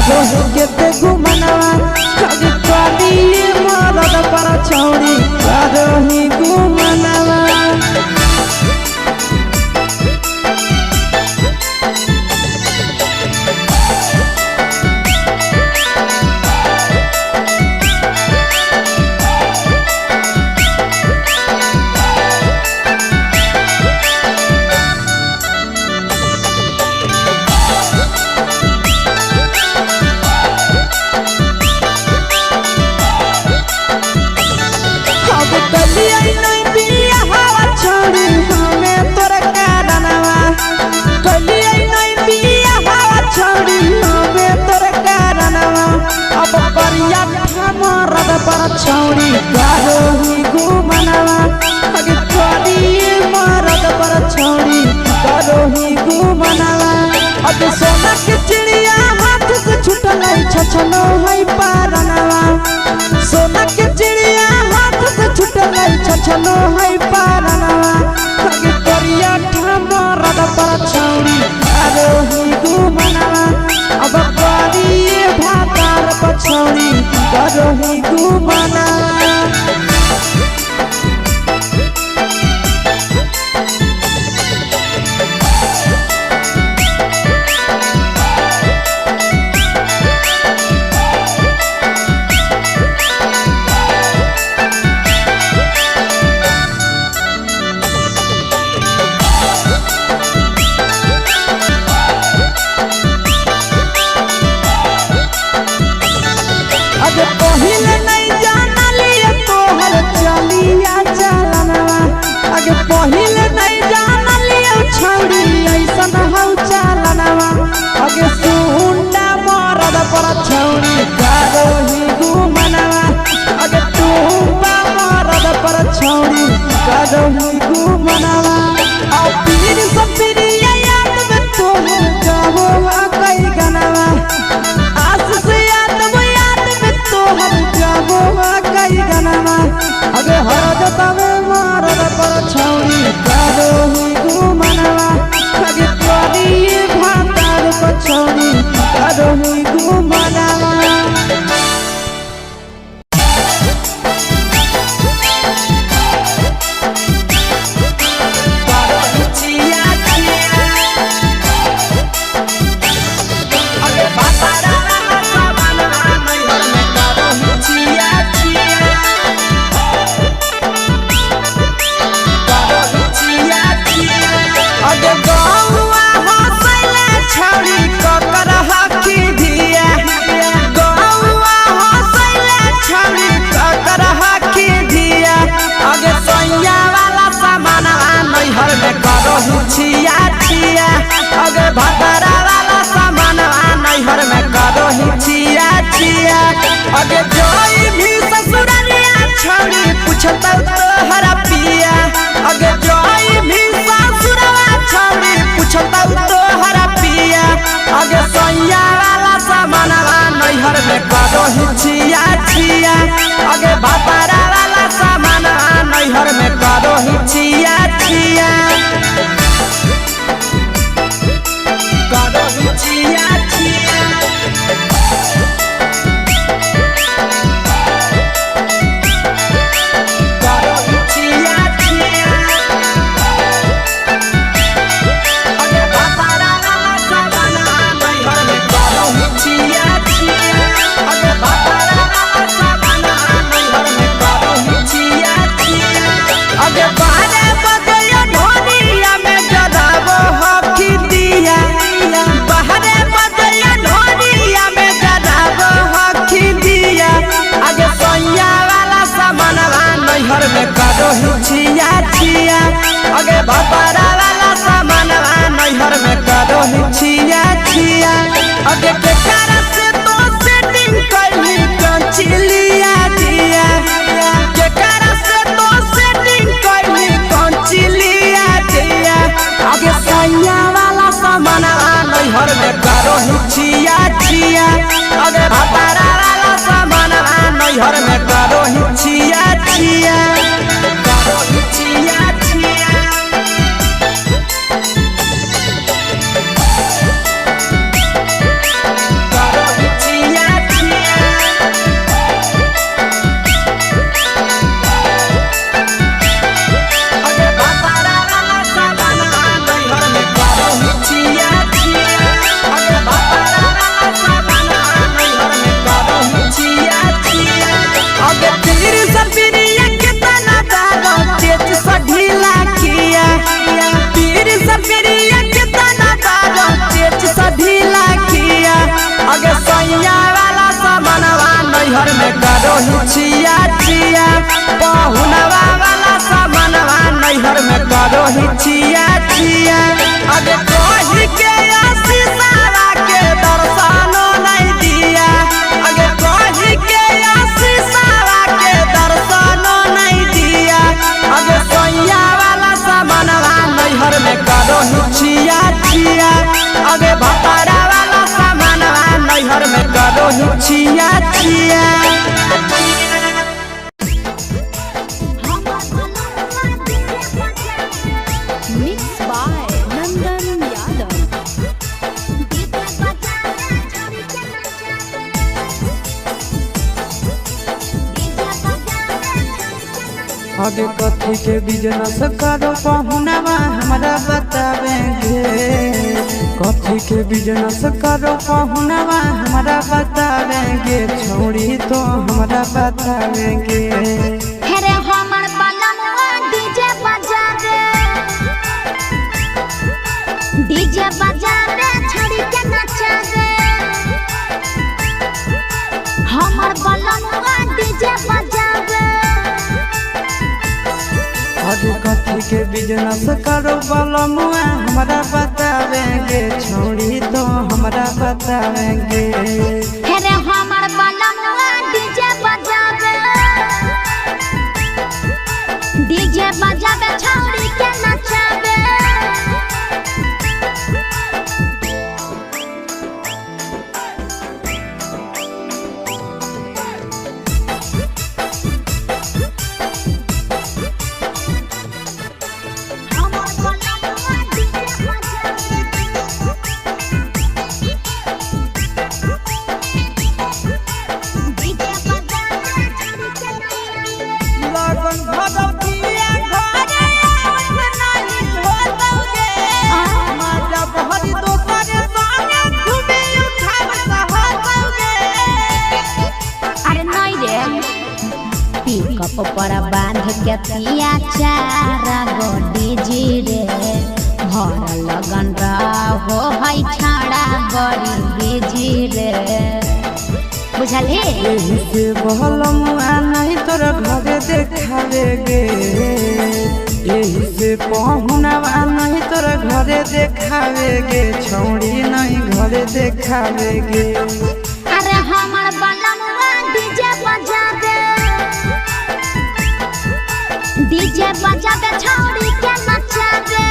करो के घुमनवा कभी कभी मरद पर छौड़ी करो ही घुमनवा। पर छौड़ी करो ही घुमनवा अगे करी मरद पर छौड़ी करो ही घुमनवा। अगे सोना के चिड़िया हाथ से छूटल छछनो है पारनवा। सोना के चिड़िया हाथ से छूटल छछनो है पारनवा। अगे करिया मरद पर छौड़ी करो ही घुमनवा। अब करी भातार पर छौड़ी करो ही घुमनवा। अगे पहिले नहीं जानलिए तोहर चलिया चलनवा। अगे पहिले नहीं जानलिए छौड़ी ऐसन हौ चलनवा। अगे सुंडा मरद पर छौड़ी करो ही घुमनवा। अगे टूबा मरद पर छौड़ी करो ही घुमनवा। और पीर सब पीरिया याद में तोहर जाबो कई गनवा। कई गनवा अगे हरदता में मरद पर छौड़ी करो ही घुमनवा। अगे करी भातार पर छौड़ी करो ही घुमनवा। अगे भतरा वाला सामान नैहर में करो ही छिया छिया। अगे जोई भी ससुरलिया छौड़ी पूछता तोहरा पिया। अगे जोई भी ससुरवा छौड़ी पूछता तोहरा पिया। अगे सैया वाला सामान नैहर में करो ही छिया छिया। अगे भतरा वाला सामान नैहर में करो ही छिया छिया। अगे बारे बदया ढोलिया में नैहर में करो छिया छिया पहुनवा वाला सामानवा नैहर में करो छिया छिया अगे कही के आशीषवा के दर्शनो नहीं दिया अगे कही के आशीषवा के दर्शनो नहीं दिया अगे सोया वाला सामानवा नैहर में करो छिया छिया अगे भतारा वाला सामानवा नैहर में करो छिया छिया आगे कथी के बिजनेस करो पहुनवा हमरा बतावेंगे कथी के बिजनेस करो पहुनवा हमरा बतावेंगे छोड़ी तो हमरा बतावेंगे हेरे हमर बलनवा डीजे बजावे छोड़ी के नचावे हमर बलनवा डीजे बजावे आगे कथी के बिजनेस करो बलमुआ हमरा बतावेंगे छोड़ी तो हमरा बतावेंगे हेरे हमर बलनवा डीजे बजावे छोड़ी के नचावे पर बांध के पिया चारा गोडी जी रे भर लगन रहो है छाड़ा बड़ी जी रे बुझल हे यही से बहलमुआ नहीं तोरा घरे देखावेगे यही से पहुनवा नहीं तोरा घरे देखावेगे छोड़ी नहीं घरे देखावेगे अरे हमर बलनवा डीजे बजावे छोड़ी के नचावे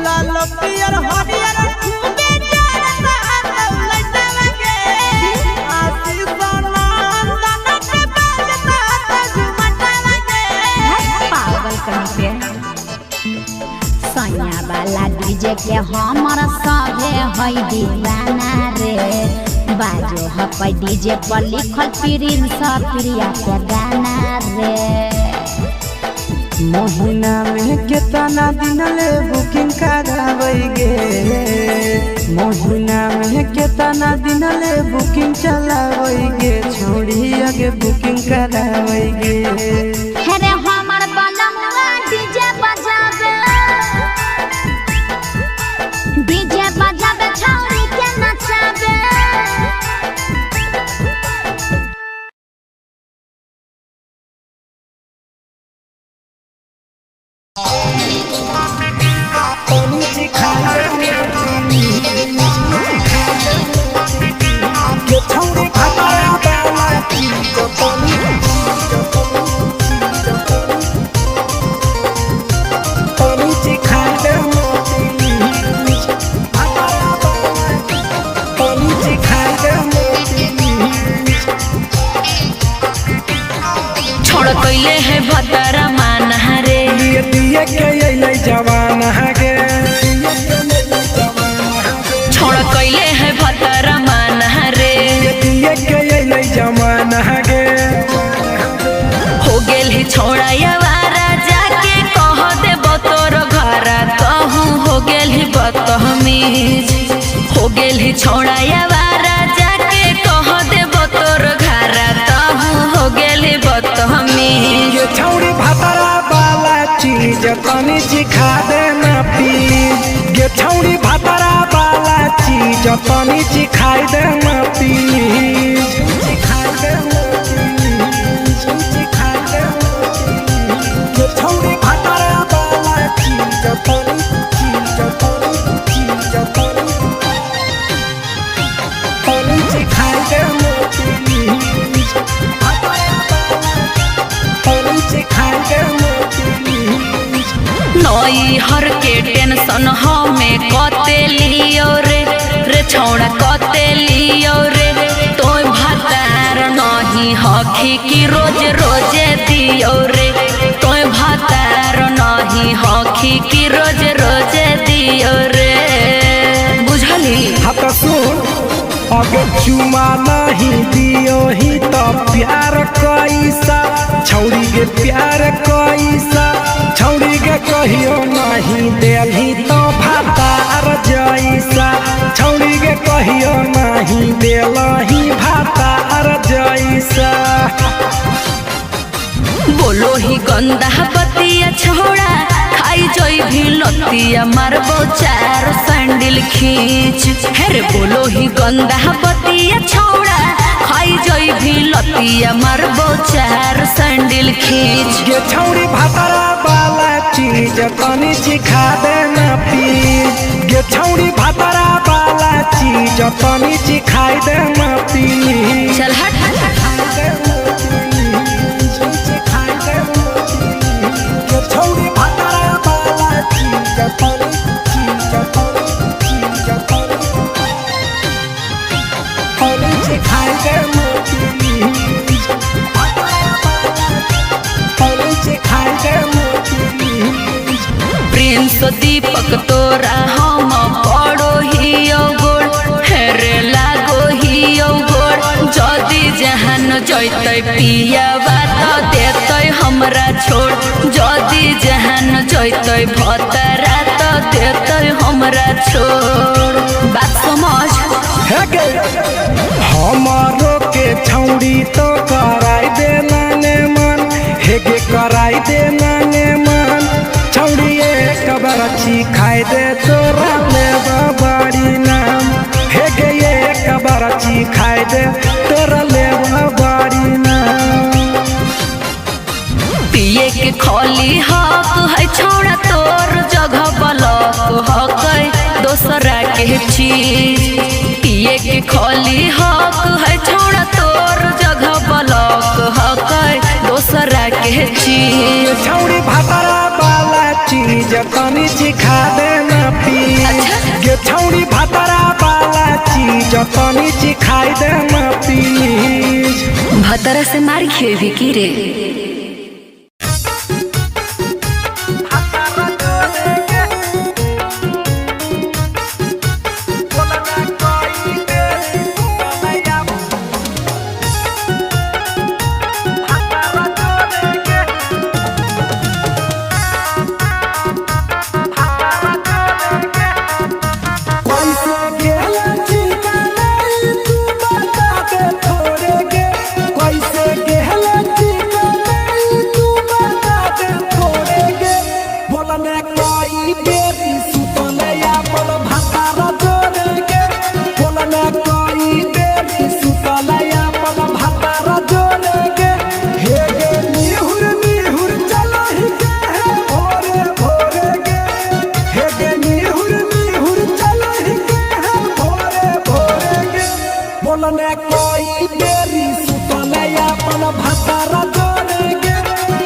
लाल पियर हरियर खूबे चढ़ता लटलगे आशीष नंदन के बजता झुमटलगे पागल कहीं पे सैया वाला डीजे के हमर सभे है दीवाना रे बाजो हपै डीजे पर लिखल प्रिंस प्रिया के गाना रे महीना में कितना दिन ले बुकिंग करावेगे महीना में कितना दिन ले बुकिंग चलावेगे छोड़ी आगे बुकिंग करावेगे हेरे हमर बलनवा डीजे बजावे छोड़ी के नचावे कैले है भतरा माना रे दिए के जवान के छोड़ कैले है भतरा माना रे दिए के जमाना के हो गेल ही छोड़ा यावारा जाके गेली छोड़ा यावारा जाके कह देबो तोर घरा तहु हो गेली बदतमीज। ये छौड़ी भातारा वाला चीज तनी चिखा देना प्लीज। ये छौड़ी भातारा वाला चीज तनी चिखाई देना प्लीज। चिखाई देना प्लीज, चिखाई देना प्लीज। ये छौड़ी भातारा वाला चीज तनी चिखाई देना प्लीज। नई हर के टेंशन हमें कते लियो रे छौड़ा कते लियो रे। तोय भातार नहीं हखी कि रोज रोजे दियो रे। तोय भातार नहीं हखी कि रोज रोजे दियो रे। बुझली हाँ सुन अगर चुमा नहीं दियो ही तो प्यार कैसा छौड़ी के प्यार कैसा। छौड़ी के कहियो नहीं देलही तो भातार जैसा। छौड़ी के कहियो नहीं देलही भातार जैसा। बोलो ही गंदा बतिया छोड़ा खाई जोई भी लतिया मारबो चार सैंडल खींच। हेरे बोलो ही गंदा बतिया छोड़ा खाई जोई भी लतिया मारबो चार सैंडल खींच। ये छौड़ी भातारा वाला चीज तनी चिखा देना प्लीज। ये छौड़ी भातारा वाला चीज तनी चिखाई देना प्लीज। चल हट छौड़ी भातारा वाला चीज तनी चिखाई देना प्लीज। चिखाई देना प्लीज। प्रिंस दीपक तोरा हम पड़ो ही गोड़ हेरे लागो ही गोड़। जदी जहान जैतै पिया बात देतै हमरा छोड़। जदी जहान जैतै भतरा तो देतै हमरा छोड़। बात समझ हमारो के छौड़ी तो कराई देना ने मन। हेगे कराई देना ने मन। छौड़ी एक बार चिखाई दे तोरा लेबा बड़ी नाम। हेगे एक बार चिखाई दे तोरा लेबा बड़ी नाम। पिए के खोली हक है छोड़ा तोर जगह बलक हक दोसरा के चीज। पिए के खोली हक है छोड़ा तोर जगह बलक हक दोसरा के चीज। छौड़ी भातारा वाला चीज तनी चिखा देना प्लीज। ये छौड़ी भातारा वाला चीज तनी चिखाई देना प्लीज। भतरा से मार खेबी की रे।